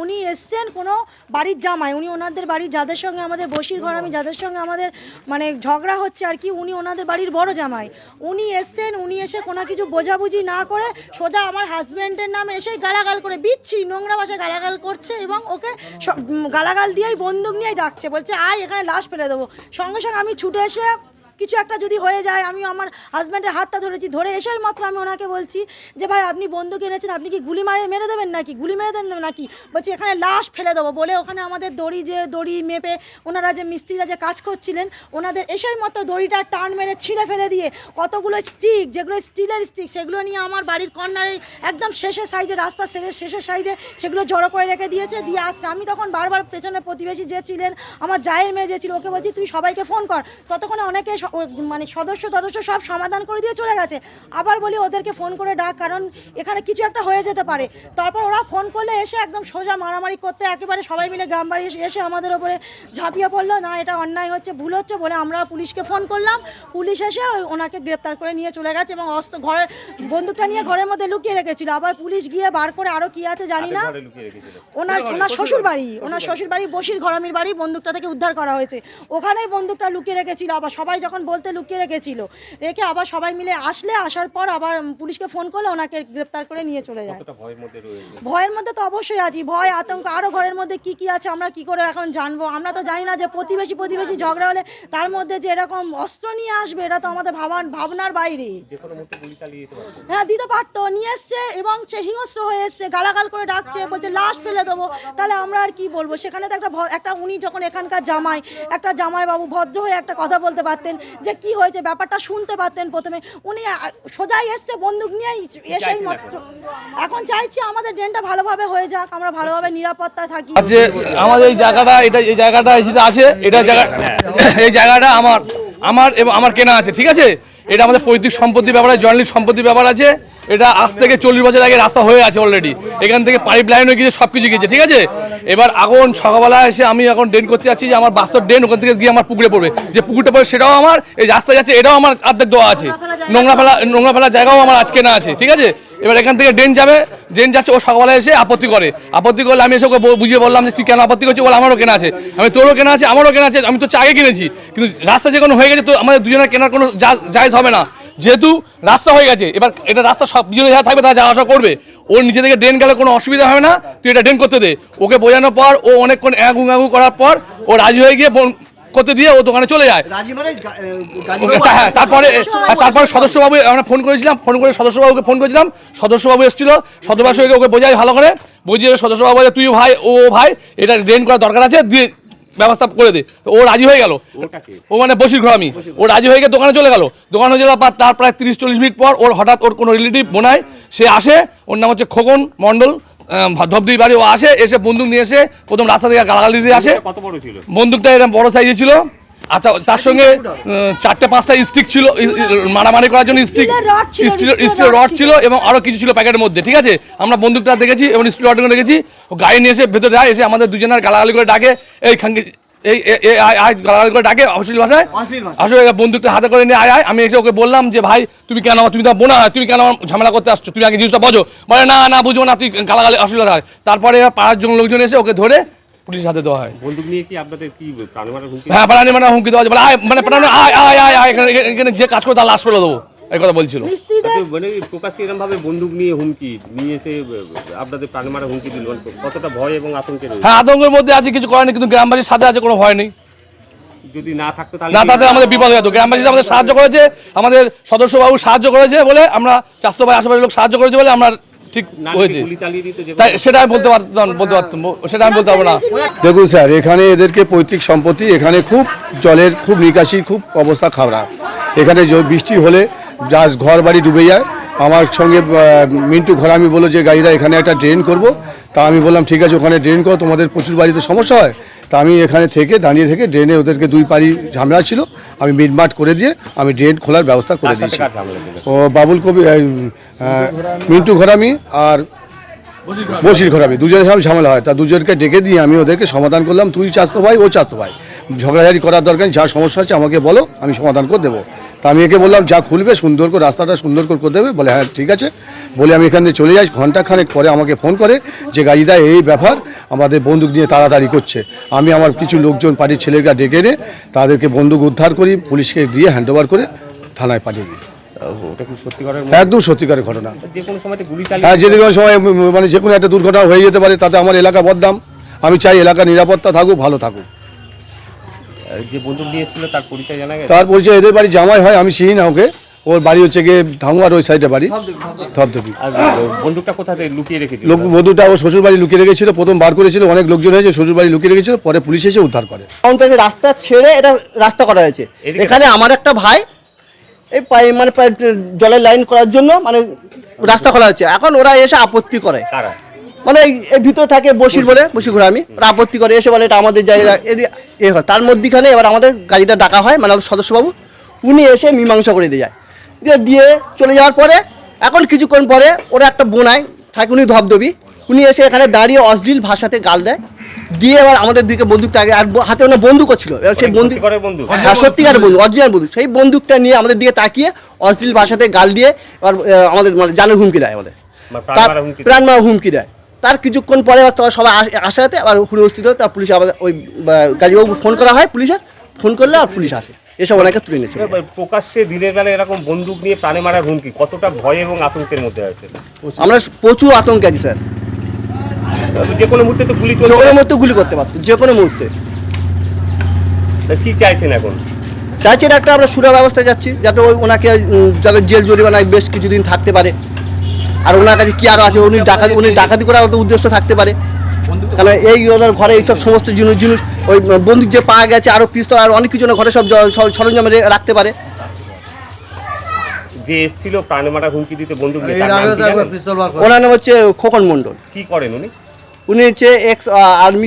উনি এসছেন কোনো বাড়ির জামাই, উনি ওনাদের বাড়ির যাদের সঙ্গে আমাদের বসির ঘর আমি যাদের সঙ্গে আমাদের মানে ঝগড়া হচ্ছে আর কি, উনি ওনাদের বাড়ির বড় জামাই। উনি এসছেন, উনি এসে কোনো কিছু বোঝাবুঝি না করে সোজা আমার হাজব্যান্ডের নামে এসেই গালাগাল করে বিচ্ছি নোংরা ভাষায় গালাগাল করছে এবং ওকে গালাগাল দিয়েই বন্দুক নিয়েই ডাকছে, বলছে আয় এখানে লাশ ফেলে দেবো। সঙ্গে সঙ্গে আমি ছুটে এসে কিছু একটা যদি হয়ে যায়, আমি আমার হাজব্যান্ডের হাতটা ধরেছি, ধরে এসেই মাত্র আমি ওনাকে বলছি যে ভাই আপনি বন্দুক এনেছেন, আপনি কি গুলি মেরে দেবেন নাকি, গুলি মেরে দেবেন নাকি, বলছি এখানে লাশ ফেলে দেবো বলে ওখানে আমাদের দড়ি মেপে ওনারা যে মিস্ত্রিরা যে কাজ করছিলেন ওনাদের এসেই মাত্র দড়িটা টান মেরে ছিঁড়ে ফেলে দিয়ে কতগুলো স্টিক, যেগুলো স্টিলের স্টিক, সেগুলো নিয়ে আমার বাড়ির কর্নারে একদম শেষের সাইডে, রাস্তার শেষের সাইডে সেগুলো জড়ো করে রেখে দিয়েছে, দিয়ে আসছে। আমি তখন বারবার পেছনে প্রতিবেশী যে ছিলেন, আমার জায়ের মেয়ে যে ছিল, ওকে বলছি তুই সবাইকে ফোন কর। ততক্ষণে অনেকে মানে সদস্য সব সমাধান করে দিয়ে চলে গেছে। আবার বলি ওদেরকে ফোন করে ডাক, কারণ এখানে কিছু একটা হয়ে যেতে পারে। তারপর ওরা ফোন করলে এসে একদম সোজা মারামারি করতে একেবারে সবাই মিলে গ্রাম বাড়ি এসে আমাদের ওপরে ঝাঁপিয়ে পড়লো, না এটা অন্যায় হচ্ছে, ভুল হচ্ছে বলে আমরা পুলিশকে ফোন করলাম। পুলিশ এসে ওনাকে গ্রেপ্তার করে নিয়ে চলে গেছে এবং ঘরের বন্দুকটা নিয়ে ঘরের মধ্যে লুকিয়ে রেখেছিল। আবার পুলিশ গিয়ে বার করে আরও কী আছে জানি না, ওনার শ্বশুর বাড়ি বসির ঘরামির বাড়ি বন্দুকটা থেকে উদ্ধার করা হয়েছে, ওখানেই বন্দুকটা লুকিয়ে রেখেছিল। আবার সবাই যখন বলতে লুকিয়ে রেখেছিল, রেখে আবার সবাই মিলে আসার পর আবার পুলিশকে ফোন করলে ওনাকে গ্রেপ্তার করে নিয়ে চলে যায়। ভয়ের মধ্যে তো অবশ্যই আছি, ভয় আতঙ্ক, আরও ঘরের মধ্যে কি আছে আমরা কি করে এখন জানবো। আমরা তো জানি না যে প্রতিবেশী ঝগড়া হলে তার মধ্যে যে এরকম অস্ত্র নিয়ে আসবে, এটা তো আমাদের ভাবনার বাইরে। হ্যাঁ দিতে পারতো, নিয়ে এসছে এবং সে হিংস্র হয়ে এসছে, গালাগাল করে ডাকছে, বলছে লাশ ফেলে দেবো। তাহলে আমরা আর কি বলবো। সেখানে তো একটা উনি যখন এখানকার জামাই বাবু ভদ্র হয়ে একটা কথা বলতে পারতেন যে কি হয়েছে, ব্যাপারটা শুনতে পারতেন। প্রথমে উনি সোজাই এসছে বন্দুক নিয়েই এসেই মাত্র। এখন চাইছি আমাদের ড্রেনটা ভালোভাবে হয়ে যাক, আমরা ভালোভাবে নিরাপত্তা থাকি। আমাদের এই জায়গাটা আছে, এই জায়গাটা আমার এবং আমার কেনা আছে, ঠিক আছে। এটা আমাদের পৈতৃক সম্পত্তির ব্যাপার, জয়েন্টলি সম্পত্তির ব্যাপার আছে। এটা আজ থেকে 40 বছর আগে রাস্তা হয়ে আছে অলরেডি, এখান থেকে পাইপ লাইন হয়ে গিয়েছে, সব কিছু গিয়েছে, ঠিক আছে। এবার এখন সকালবেলা এসে আমি এখন ড্রেন করতে যাচ্ছি যে আমার বাস্তব ড্রেন ওখান থেকে গিয়ে আমার পুকুরে পড়বে, যে পুকুরটা পড়বে সেটাও আমার, এই রাস্তা যাচ্ছে এটাও আমার অর্ধেক দেওয়া আছে, নোংরা ফেলার জায়গাও আমার আজকে না আছে, ঠিক আছে। এবার এখান থেকে ড্রেন যাচ্ছে, ও সকালবেলা এসে আপত্তি করলে আমি এসে ওকে বুঝিয়ে বললাম যে তুই কেন আপত্তি করছিস, বলে আমারও কেনা আছে। আমি তোরও কেনা আছে, আমারও কেনা আছে, আমি তো আগে কিনেছি, কিন্তু রাস্তা যে কোনো হয়ে গেছে তো আমাদের দুজনের কেনার কোনো জায়েজ হবে না, যেহেতু রাস্তা হয়ে গেছে। এবার এটা রাস্তা সব দুজনে যারা থাকবে তারা যাওয়া আসা করবে, ওর নিচে থেকে ড্রেন গেলে কোনো অসুবিধা হবে না, তুই এটা ড্রেন করতে দে। ওকে বোঝানোর পর ও অনেকক্ষণ অ্যাগু করার পর ও রাজি হয়ে গিয়ে করতে দিয়ে ও দোকানে চলে যায়। হ্যাঁ, তারপরে সদস্যবাবু আমরা ফোন করে সদস্যবাবুকে ফোন করেছিলাম, সদস্যবাবু এসেছিল, সদস্যবাবুকে ওকে বোঝাই ভালো করে, বুঝিয়ে সদস্যবাবু বলে তুই ভাই ও ভাই এটা ড্রেন করার দরকার আছে, দিয়ে ব্যবস্থা করে দে। তো ও রাজি হয়ে গেল, ও মানে বসির ঘরামি, ও রাজি হয়ে গিয়ে দোকানে চলে গেল। দোকানে যাওয়ার পর তার প্রায় 30-40 মিনিট পর হঠাৎ ওর কোনো রিলেটিভ বোনায় সে আসে, ওর নাম হচ্ছে খোকন মণ্ডল, ধবধবি বাড়ি। ও এসে বন্দুক নিয়ে এসে প্রথম রাস্তা থেকে গালাগালি দিয়ে আসে। বন্দুকটা এরকম বড় সাইজে ছিল। আচ্ছা, তার সঙ্গে 4-5টা স্টিক ছিল মারামারি করার জন্য, স্টিলের রড ছিল এবং আরও কিছু ছিল প্যাকেটের মধ্যে, ঠিক আছে। আমরা বন্দুকটা দেখেছি এবং স্টিল রডগুলো দেখেছি। ও গাড়ি নিয়ে এসে ভেতরে এসে আমাদের দুজনের গালাগালি করে ডাকে, এই গালাগালি করে ডাকে অশ্লীল ভাষায়, আসলে বন্দুকটা হাতে করে নিয়ে আয়। আমি এসে ওকে বললাম যে ভাই তুমি তো বোনা, তুমি কেন ঝামেলা করতে আসছো, তুমি আগে জিনিসটা বোঝো। বলে না বুঝবো না, তুই গালাগালি অসুবিধা হয়। তারপরে পাড়ার লোকজন এসে ওকে ধরে পুলিশের হাতে দেওয়া হয়। বন্দুক নিয়ে কি আপনাদের কি প্রাণে মারার হুমকি? হ্যাঁ, প্রাণে মারার হুমকি দেওয়া, বলে মানে প্রাণে এখানে যে কাজ করে তার লাশ ফেলে দেবো, এই কথা বলছিল। মানে প্রকাশ্যে এরকম ভাবে বন্দুক নিয়ে হুমকি নিয়ে এসে আপনাদের প্রাণে মারার হুমকি দিল, কতটা ভয় এবং আতঙ্কের? হ্যাঁ, আতঙ্কের মধ্যে আছে, কিছু করেনি, কিন্তু গ্রামবাসীর সাথে আছে, কোনো ভয় নেই। যদি না থাকতো তাহলে আমাদের বিপদ হয়ে যেত। গ্রামবাসী আমাদের সাহায্য করেছে, আমাদের সদস্যবাবু সাহায্য করেছে বলে, আমরা স্বাস্থ্য ভাই আশেপাশের লোক সাহায্য করেছে বলে আমরা ঠিক হয়েছে। তাই সেটা আমি বলতে পারতাম, সেটা আমি বলতে পারবো না। দেখুন স্যার, এখানে এদেরকে পৈতৃক সম্পত্তি, এখানে খুব জলের খুব নিকাশি খুব অবস্থা খারাপ। এখানে বৃষ্টি হলে যা ঘর বাড়ি ডুবে যায়। আমার সঙ্গে মিন্টু ঘরামি বললো যে গাড়িরা এখানে একটা ড্রেন করব। তা আমি বললাম ঠিক আছে, ওখানে ড্রেন করো, তোমাদের প্রচুর বাড়িতে সমস্যা হয়। তা আমি এখানে দাঁড়িয়ে থেকে ড্রেনে ওদেরকে 2 পাড়ি ঝামেলা ছিল, আমি মিটমাট করে দিয়ে আমি ড্রেন খোলার ব্যবস্থা করে দিয়েছি। ও বাবুল কবি, মিন্টু ঘরামি আর বসির ঘরামি দুজনের সাথে ঝামেলা হয়। তা দুজনকে ডেকে দিয়ে আমি ওদেরকে সমাধান করলাম, তুই চাস্তো ভাই ও চাস্তো ভাই, ঝগড়াঝাড়ি করার দরকার নেই, যা সমস্যা আছে আমাকে বলো, আমি সমাধান করে দেবো। তা আমি একে বললাম যা খুলবে সুন্দর করে রাস্তাটা সুন্দর করে দেবে, বলে হ্যাঁ ঠিক আছে। বলে আমি এখান থেকে চলে যাই, ঘন্টাখানেক পরে আমাকে ফোন করে যে গাড়িটা এই ব্যাপার, আমাদের বন্দুক নিয়ে তাড়াতাড়ি করছে। আমি আমার কিছু লোকজন পার্টির ছেলেরা ডেকে এনে তাদেরকে বন্দুক উদ্ধার করি, পুলিশকে দিয়ে হ্যান্ডওভার করে থানায় পাঠিয়ে দিই। ওটা কি সত্যিকারের একদম সত্যিকারের ঘটনা। যে কোনো সময় গুলি হ্যাঁ, চালিয়ে যে কোনো সময় মানে যে কোনো একটা দুর্ঘটনা হয়ে যেতে পারে, তাতে আমার এলাকা বদনাম। আমি চাই এলাকা নিরাপত্তা থাকুক, ভালো থাকুক। যে বন্দুক নিয়ে এসেছিল তার পরিচয় জানা গেছে? তার পরিচয় এদের বাড়ি জামাই হয়, আমি চিনি না ওকে। ওর বাড়ি হচ্ছে গিয়ে ধাঙ্গুয়ার ওই সাইডে বাড়ি, ধবধবি। আর বন্দুকটা কোথায় লুকিয়ে রেখেছিল? লোক বধূটা ওর শ্বশুর বাড়ি লুকিয়ে রেখেছিল, প্রথম বার করেছিল, অনেক লোকজন হয়েছে, শ্বশুর বাড়ি লুকিয়ে রেখেছিল, পরে পুলিশ এসে উদ্ধার করে। রাস্তা ছেড়ে এটা রাস্তা করা হয়েছে। এদিকে এখানে আমার একটা ভাই এই মানে জলের লাইন করার জন্য মানে রাস্তা খোলা হচ্ছে। এখন ওরা এসে আপত্তি করে, কারা? মানে এই ভিতর থাকে বসির বলে, বসি ঘুরে আমি, ওরা আপত্তি করে এসে বলে এটা আমাদের জায়গা এ হয়। তার মধ্যেখানে এবার আমাদের গাড়িটা ডাকা হয়, মানে আমাদের সদস্যবাবু, উনি এসে মীমাংসা করে দিয়ে যায়, দিয়ে চলে যাওয়ার পরে এখন কিছুক্ষণ পরে ওরা একটা বোনায় থাকে, উনি ধবধবি, উনি এসে এখানে দাঁড়িয়ে অশ্লীল ভাষাতে গাল দেয়, দিয়ে এবার আমাদের দিকে বন্দুকটা আগে আর হাতে ওনার বন্দুকও ছিল। এবার সেই বন্দুক, সত্যিকারের বন্দুক? হ্যাঁ সত্যিকার বন্দুক, অরিজিনাল বন্দুক। সেই বন্দুকটা নিয়ে আমাদের দিকে তাকিয়ে অশ্লীল ভাষাতে গাল দিয়ে এবার আমাদের মানে জানের হুমকি দেয়, আমাদের প্রাণ মারা হুমকি? প্রাণ মারা হুমকি দেয়। তার কিছুক্ষণ পরে আবার সবাই আসাতে আবার হুড়ে অস্থিত, তার পুলিশ আবার ওই গাড়িবাবু ফোন করা হয়, পুলিশের ফোন করলে আর পুলিশ আসে, এসব ওনাকে তুলে নিয়েছে। প্রকাশ্যে দিনের বেলা এরকম বন্দুক নিয়ে প্রাণে মারার হুমকি কতটা ভয় এবং আতঙ্কের মধ্যে আছে? আমরা প্রচুর আতঙ্কে আছি স্যার, যে কোনো মুহূর্তে তো গুলি যে চলছে, কোনো মুহূর্তে গুলি করতে পারতো, যে কোনো মুহূর্তে। কি চাইছেন এখন? চাইছেন একটা আমরা সুরা ব্যবস্থা যাচ্ছি, যাতে ওই ওনাকে যাতে জেল জরিমানায় বেশ কিছুদিন থাকতে পারে। আর ওনার কাছে কি আরও আছে, উনি ডাকাতি করার তো উদ্দেশ্য থাকতে পারে, কারণ এই ওনার ঘরে এইসব সমস্ত জিনিস ওই বন্দুক যে পাওয়া গেছে, আরও পিস্তল আর অনেক কিছু ওনার ঘরে সব সরঞ্জাম রাখতে পারে। যে এসেছিল প্রাণে মারা হুমকি দিতে বন্দুক নিয়ে, তার নাম কি জানেন? ওনার নাম হচ্ছে খোকন মণ্ডল। কি করেন উনি? উনি হচ্ছে এক্স আর্মি